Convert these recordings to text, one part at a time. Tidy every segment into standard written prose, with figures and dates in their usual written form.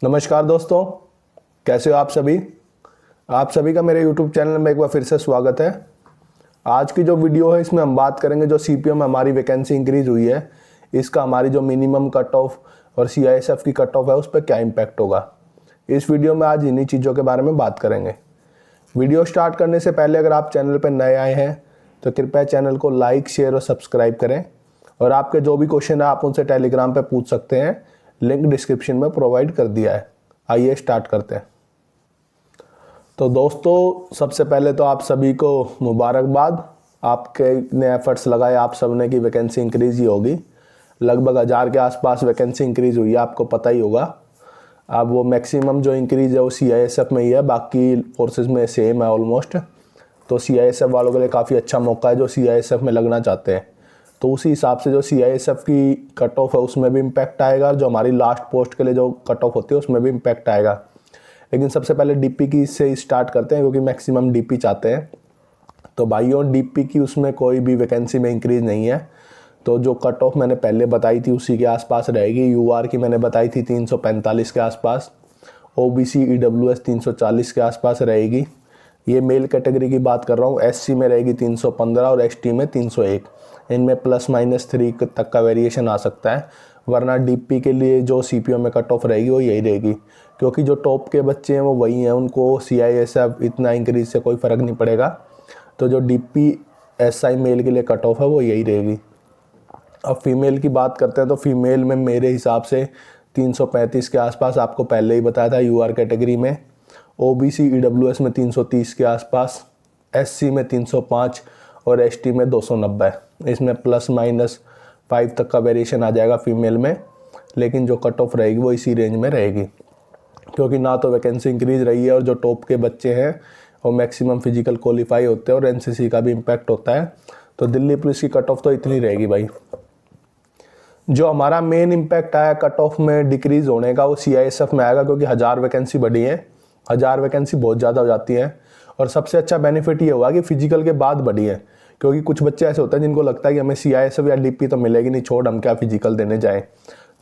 नमस्कार दोस्तों, कैसे हो आप सभी का मेरे YouTube चैनल में एक बार फिर से स्वागत है। आज की जो वीडियो है इसमें हम बात करेंगे जो CPO में हमारी वैकेंसी इंक्रीज़ हुई है, इसका हमारी जो मिनिमम कट ऑफ और CISF की कट ऑफ है उस पर क्या इम्पैक्ट होगा। इस वीडियो में आज इन्हीं चीज़ों के बारे में बात करेंगे। वीडियो स्टार्ट करने से पहले अगर आप चैनल पर नए आए हैं तो कृपया चैनल को लाइक, शेयर और सब्सक्राइब करें और आपके जो भी क्वेश्चन है आप उनसे टेलीग्राम पर पूछ सकते हैं। लिंक डिस्क्रिप्शन में प्रोवाइड कर दिया है। आइए स्टार्ट करते हैं। तो दोस्तों, सबसे पहले तो आप सभी को मुबारकबाद। आपके ने एफर्ट्स लगाए आप सब ने कि वैकेंसी इंक्रीज़ ही होगी। लगभग 1000 के आसपास वैकेंसी इंक्रीज़ हुई है, आपको पता ही होगा। अब वो मैक्सिमम जो इंक्रीज़ है वो CISF में ही है, बाकी फोर्सेस में सेम है ऑलमोस्ट। तो CISF वालों के लिए काफ़ी अच्छा मौका है जो CISF में लगना चाहते हैं। तो उसी हिसाब से जो CISF की कट ऑफ है उसमें भी इम्पैक्ट आएगा, जो हमारी लास्ट पोस्ट के लिए जो कट ऑफ होती है उसमें भी इम्पैक्ट आएगा। लेकिन सबसे पहले DP की से स्टार्ट करते हैं क्योंकि मैक्सिमम DP चाहते हैं। तो भाइयों, DP की उसमें कोई भी वैकेंसी में इंक्रीज़ नहीं है। तो जो कट ऑफ मैंने पहले बताई थी उसी के आसपास रहेगी। UR की मैंने बताई थी 345 के आसपास, OBC EWS 340 के आसपास रहेगी। ये मेल कैटेगरी की बात कर रहा हूँ। SC में रहेगी 315 और ST में 301। इनमें +-3 तक का वेरिएशन आ सकता है, वरना DP के लिए जो CPO में कट ऑफ रहेगी वो यही रहेगी। क्योंकि जो टॉप के बच्चे हैं वो वही हैं, उनको CISF इतना इंक्रीज से कोई फ़र्क नहीं पड़ेगा। तो जो DP SI मेल के लिए कट ऑफ है वो यही रहेगी। अब फीमेल की बात करते हैं तो फीमेल में मेरे हिसाब से 335 के आसपास, आपको पहले ही बताया था UR कैटेगरी में। OBC EWS में 330 के आसपास, SC में 305 और ST में 290। इसमें +-5 तक का वेरिएशन आ जाएगा फीमेल में, लेकिन जो कट ऑफ रहेगी वो इसी रेंज में रहेगी। क्योंकि ना तो वैकेंसी इंक्रीज़ रही है और जो टॉप के बच्चे हैं वो मैक्सिमम फिजिकल क्वालिफाई होते हैं और NCC का भी इम्पैक्ट होता है। तो दिल्ली पुलिस की कट ऑफ तो इतनी रहेगी भाई। जो हमारा मेन इम्पैक्ट आया कट ऑफ में डिक्रीज़ होने का वो CISF में आएगा, क्योंकि 1000 वैकेंसी बढ़ी है। 1000 वैकेंसी बहुत ज़्यादा हो जाती है। और सबसे अच्छा बेनिफिट ये हुआ कि फिजिकल के बाद बढ़ी है, क्योंकि कुछ बच्चे ऐसे होते हैं जिनको लगता है कि हमें CISF या DP तो मिलेगी नहीं, छोड़ हम क्या फिजिकल देने जाएँ।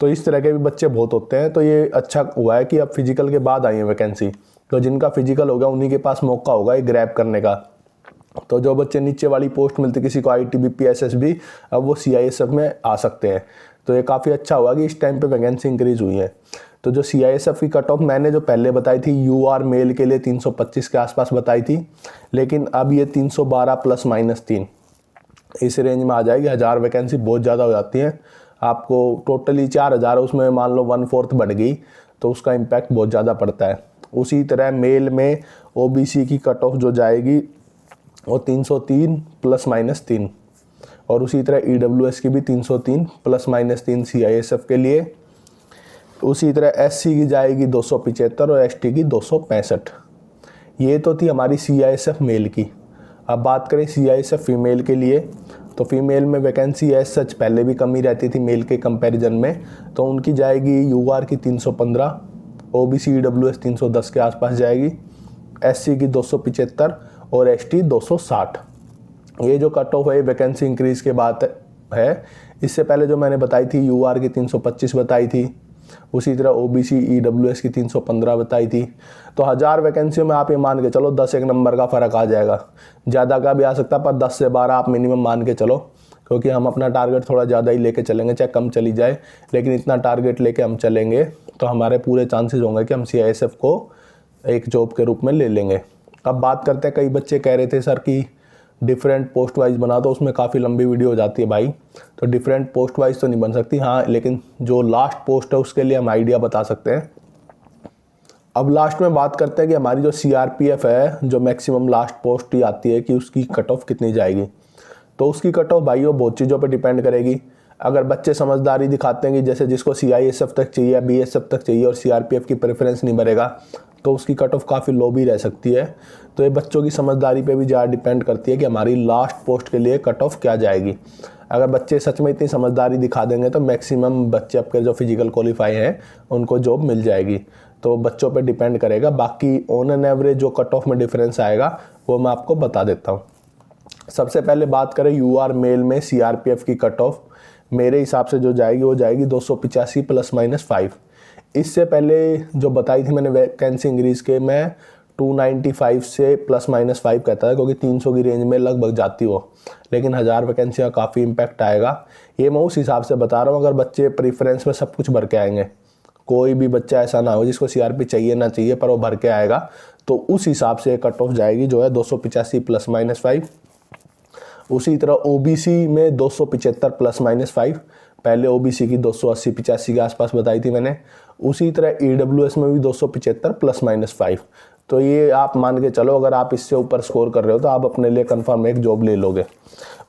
तो इस तरह के भी बच्चे बहुत होते हैं। तो ये अच्छा हुआ है कि अब फिजिकल के बाद आई है वैकेंसी। तो जिनका फिजिकल होगा उन्हीं के पास मौका होगा ये ग्रैब करने का। तो जो बच्चे नीचे वाली पोस्ट मिलती, किसी को ITBP SSB, अब वो CISF में आ सकते हैं। तो ये काफ़ी अच्छा हुआ कि इस टाइम पे वैकेंसी इंक्रीज़ हुई है। तो जो CISF की कट ऑफ मैंने जो पहले बताई थी UR मेल के लिए 325 के आसपास बताई थी, लेकिन अब ये 312 +-3 इस रेंज में आ जाएगी। 1000 वैकेंसी बहुत ज़्यादा हो जाती है। आपको टोटली 4000 उसमें मान लो 1/4 बढ़ गई तो उसका इम्पैक्ट बहुत ज़्यादा पड़ता है। उसी तरह मेल में OBC की कट ऑफ जो जाएगी वो 303 +-3 और उसी तरह EWS की भी 303 +-3 CISF के लिए। उसी तरह SC की जाएगी 275 और ST की 265। ये तो थी हमारी CISF मेल की। अब बात करें CISF फीमेल के लिए, तो फीमेल में वैकेंसी एज सच पहले भी कमी रहती थी मेल के कंपैरिजन में। तो उनकी जाएगी UR की 315, OBC EWS 310 के आसपास जाएगी, SC की 275 और ST 260। ये जो कट ऑफ है वैकेंसी इंक्रीज़ के बाद है। इससे पहले जो मैंने बताई थी UR की 325 बताई थी, उसी तरह OBC EWS की 315 बताई थी। तो 1000 वैकेंसियों में आप ये मान के चलो 10-1 नंबर का फ़र्क आ जाएगा। ज़्यादा का भी आ सकता है, पर 10 से 12 आप मिनिमम मान के चलो, क्योंकि हम अपना टारगेट थोड़ा ज़्यादा ही लेके चलेंगे, चाहे कम चली जाए, लेकिन इतना टारगेट लेके हम चलेंगे तो हमारे पूरे चांसेस होंगे कि हम CISF को एक जॉब के रूप में ले लेंगे। अब बात करते हैं, कई बच्चे कह रहे थे सर कि डिफरेंट पोस्ट वाइज बना दो, उसमें काफ़ी लंबी वीडियो हो जाती है भाई। तो डिफरेंट पोस्ट वाइज तो नहीं बन सकती, हाँ, लेकिन जो लास्ट पोस्ट है उसके लिए हम आइडिया बता सकते हैं। अब लास्ट में बात करते हैं कि हमारी जो CRPF है, जो मैक्सिमम लास्ट पोस्ट ही आती है, कि उसकी कट ऑफ कितनी जाएगी। तो उसकी कट ऑफ भाई वो बहुत चीज़ों पे डिपेंड करेगी। अगर बच्चे समझदारी दिखाते हैं कि जैसे जिसको CISF तक चाहिए या BSF तक चाहिए और CRPF की प्रेफरेंस नहीं बढ़ेगा, तो उसकी कट ऑफ काफ़ी लो भी रह सकती है। तो ये बच्चों की समझदारी पे भी ज़्यादा डिपेंड करती है कि हमारी लास्ट पोस्ट के लिए कट ऑफ क्या जाएगी। अगर बच्चे सच में इतनी समझदारी दिखा देंगे तो मैक्सिमम बच्चे आपके जो फिजिकल क्वालिफाई हैं उनको जॉब मिल जाएगी। तो बच्चों पे डिपेंड करेगा। बाकी ऑन एन एवरेज जो कट ऑफ में डिफरेंस आएगा वो मैं आपको बता देता हूँ। सबसे पहले बात करें UR मेल में CRPF की कट ऑफ, मेरे हिसाब से जो जाएगी वो जाएगी 285 +-5। इससे पहले जो बताई थी मैंने वैकेंसी इंक्रीज़ के, मैं 295 से +-5 कहता था, क्योंकि 300 की रेंज में लगभग जाती हो, लेकिन 1000 वैकेंसी का काफ़ी इम्पैक्ट आएगा। ये मैं उस हिसाब से बता रहा हूँ, अगर बच्चे प्रीफ्रेंस में सब कुछ भर के आएंगे, कोई भी बच्चा ऐसा ना हो जिसको CRP चाहिए ना चाहिए पर वो भर के आएगा, तो उस हिसाब से कट ऑफ जाएगी जो है 285 +-5। उसी तरह OBC में 275 +-5, पहले OBC की 280-85 के आसपास बताई थी मैंने। उसी तरह EWS में भी 275 +-5। तो ये आप मान के चलो, अगर आप इससे ऊपर स्कोर कर रहे हो तो आप अपने लिए कंफर्म एक जॉब ले लोगे।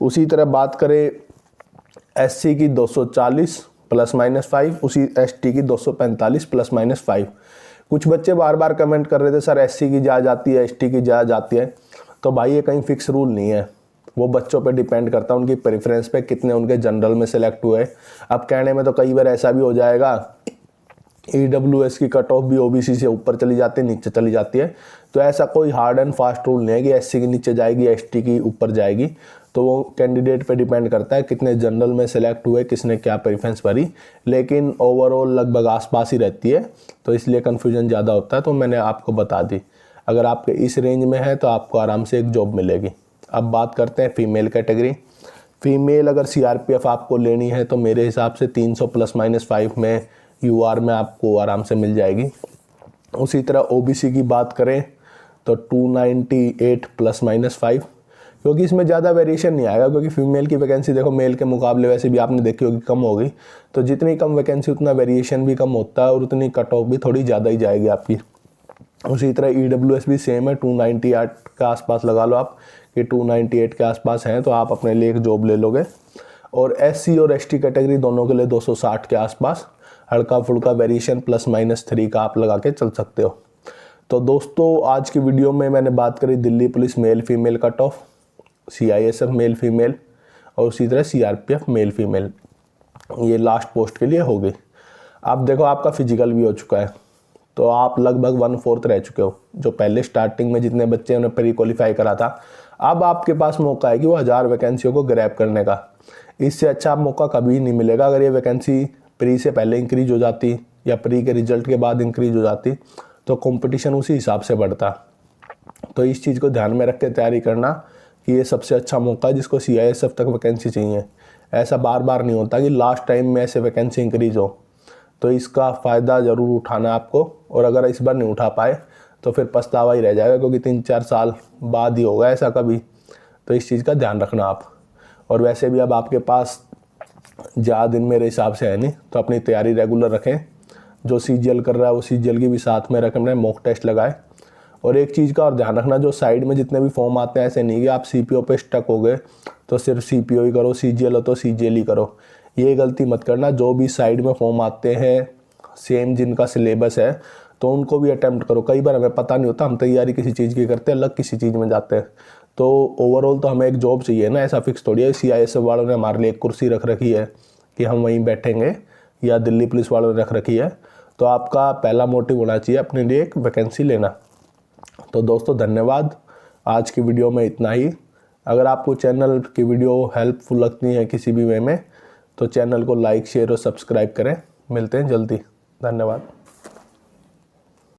उसी तरह बात करें SC की 240 +-5, उसी ST की 245 +-5। कुछ बच्चे बार बार कमेंट कर रहे थे सर SC की जा जाती है, ST की जा जाती है। तो भाई ये कहीं फिक्स रूल नहीं है, वो बच्चों पे डिपेंड करता है, उनकी प्रेफरेंस पे, कितने उनके जनरल में सेलेक्ट हुए। अब कहने में तो कई बार ऐसा भी हो जाएगा EWS की कट ऑफ भी OBC से ऊपर चली जाती है, नीचे चली जाती है। तो ऐसा कोई हार्ड एंड फास्ट रूल नहीं है कि SC की नीचे जाएगी, ST की ऊपर जाएगी। तो वो कैंडिडेट पे डिपेंड करता है कितने जनरल में सेलेक्ट हुए, किसने क्या प्रेफरेंस भरी, लेकिन ओवरऑल लगभग आसपास ही रहती है, तो इसलिए कन्फ्यूजन ज़्यादा होता है। तो मैंने आपको बता दी, अगर आपके इस रेंज में है तो आपको आराम से एक जॉब मिलेगी। अब बात करते हैं फीमेल कैटेगरी। फीमेल अगर CRPF आपको लेनी है तो मेरे हिसाब से 300 +-5 में UR में आपको आराम से मिल जाएगी। उसी तरह OBC की बात करें तो 298 +-5, क्योंकि इसमें ज़्यादा वेरिएशन नहीं आएगा, क्योंकि फीमेल की वैकेंसी देखो मेल के मुकाबले वैसे भी आपने देखी होगी कम होगी, तो जितनी कम वैकेंसी उतना वेरिएशन भी कम होता है और उतनी कट ऑफ भी थोड़ी ज़्यादा ही जाएगी आपकी। उसी तरह EWS भी सेम है, 298 के आसपास लगा लो आप, कि 298 के आसपास हैं तो आप अपने लिए एक जॉब ले लोगे। और SC और ST कैटेगरी दोनों के लिए 260 के आसपास, हल्का फुल्का वेरिएशन +-3 का आप लगा के चल सकते हो। तो दोस्तों आज की वीडियो में मैंने बात करी Delhi police male female cut off, CISF male female और उसी तरह CRPF मेल फीमेल, ये लास्ट पोस्ट के लिए हो गई। अब देखो आपका फिजिकल भी हो चुका है, तो आप लगभग 1/4 रह चुके हो। जो पहले स्टार्टिंग में जितने बच्चे उन्हें प्री क्वालिफाई करा था, अब आपके पास मौका है कि वो 1000 वैकेंसियों को ग्रैब करने का। इससे अच्छा मौका कभी नहीं मिलेगा। अगर ये वैकेंसी प्री से पहले इंक्रीज हो जाती या प्री के रिजल्ट के बाद इंक्रीज हो जाती तो कंपटीशन उसी हिसाब से बढ़ता। तो इस चीज़ को ध्यान में रख के तैयारी करना कि ये सबसे अच्छा मौका है जिसको CISF तक वैकेंसी चाहिए। ऐसा बार बार नहीं होता कि लास्ट टाइम में ऐसे वैकेंसी इंक्रीज हो, तो इसका फ़ायदा ज़रूर उठाना आपको। और अगर इस बार नहीं उठा पाए तो फिर पछतावा ही रह जाएगा, क्योंकि 3-4 साल बाद ही होगा ऐसा कभी। तो इस चीज़ का ध्यान रखना आप। और वैसे भी अब आपके पास ज़्यादा दिन मेरे हिसाब से है नहीं, तो अपनी तैयारी रेगुलर रखें। जो CGL कर रहा है वो CGL की भी साथ में रखें, मॉक टेस्ट लगाए। और एक चीज़ का और ध्यान रखना, जो साइड में जितने भी फॉर्म आते हैं, ऐसे नहीं कि आप CPO पे स्टक हो गए तो सिर्फ CPO ही करो, CGL हो तो CGL ही करो, ये गलती मत करना। जो भी साइड में फॉर्म आते हैं सेम जिनका सिलेबस है तो उनको भी अटेम्प्ट करो। कई बार हमें पता नहीं होता, हम तैयारी किसी चीज़ की करते हैं, अलग किसी चीज़ में जाते हैं। तो ओवरऑल तो हमें एक जॉब चाहिए ना, ऐसा फिक्स थोड़ी है। CISF वालों ने हमारे लिए एक कुर्सी रख रखी है कि हम वहीं बैठेंगे, या दिल्ली पुलिस वालों ने रख रखी है। तो आपका पहला मोटिव होना चाहिए अपने लिए एक वैकेंसी लेना। तो दोस्तों धन्यवाद, आज की वीडियो में इतना ही। अगर आपको चैनल की वीडियो हेल्पफुल लगती है किसी भी वे में तो चैनल को लाइक शेयर और सब्सक्राइब करें। मिलते हैं जल्दी, धन्यवाद।